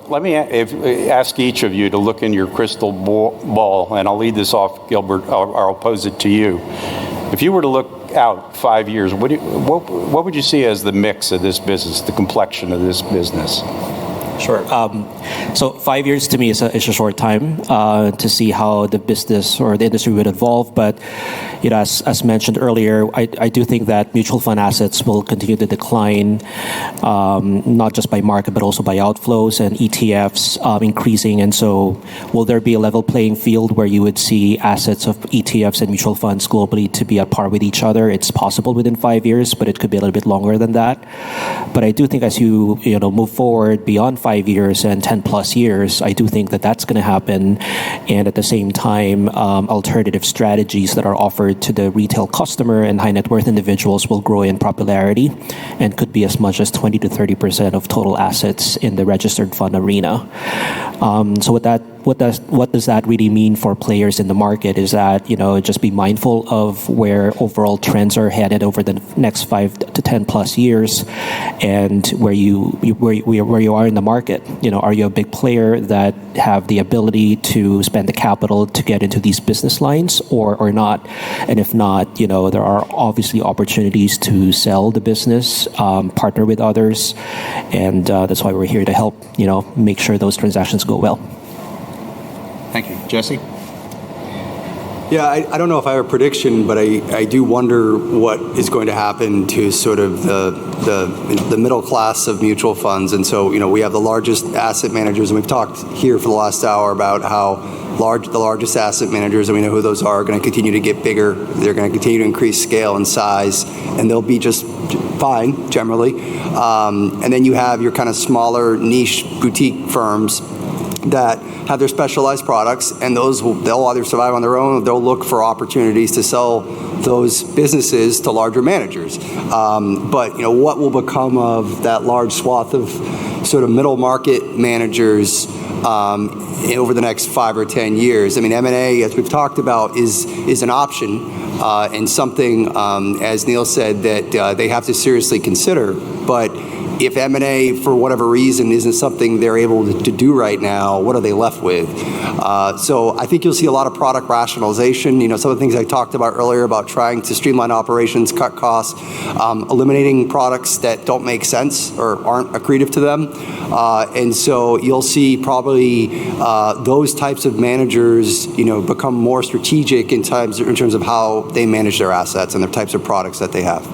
let me ask each of you to look in your crystal ball, and I'll lead this off, Gilbert, or I'll pose it to you. If you were to look out 5 years, what would you see as the mix of this business, the complexion of this business? Sure. So 5 years to me is a short time to see how the business or the industry would evolve. But as mentioned earlier, I do think that mutual fund assets will continue to decline, not just by market but also by outflows and ETFs increasing. And so, will there be a level playing field where you would see assets of ETFs and mutual funds globally to be at par with each other? It's possible within 5 years, but it could be a little bit longer than that. But I do think as you move forward beyond 5 years and 10 plus years, I do think that that's going to happen. And at the same time, alternative strategies that are offered to the retail customer and high net worth individuals will grow in popularity and could be as much as 20 to 30% of total assets in the registered fund arena. So what does that really mean for players in the market is that, just be mindful of where overall trends are headed over the next 5 to 10 plus years and where you are in the market. Are you a big player that have the ability to spend the capital to get into these business lines or not? And if not, there are obviously opportunities to sell the business, partner with others, and that's why we're here to help, make sure those transactions go well. Thank you. Jesse? Yeah, I don't know if I have a prediction, but I do wonder what is going to happen to sort of the middle class of mutual funds. And so, we have the largest asset managers, and we've talked here for the last hour about how the largest asset managers, and we know who those are going to continue to get bigger. They're going to continue to increase scale and size, and they'll be just fine, generally. And then you have your kind of smaller niche boutique firms that have their specialized products, and they'll either survive on their own or they'll look for opportunities to sell those businesses to larger managers. But what will become of that large swath of sort of middle market managers over the next 5 or 10 years? I mean, M&A, as we've talked about, is an option and something, as Neil said, that they have to seriously consider. But if M&A, for whatever reason, isn't something they're able to do right now, what are they left with? So I think you'll see a lot of product rationalization. Some of the things I talked about earlier about trying to streamline operations, cut costs, eliminating products that don't make sense or aren't accretive to them. And so you'll see probably those types of managers, become more strategic in terms of how they manage their assets and the types of products that they have.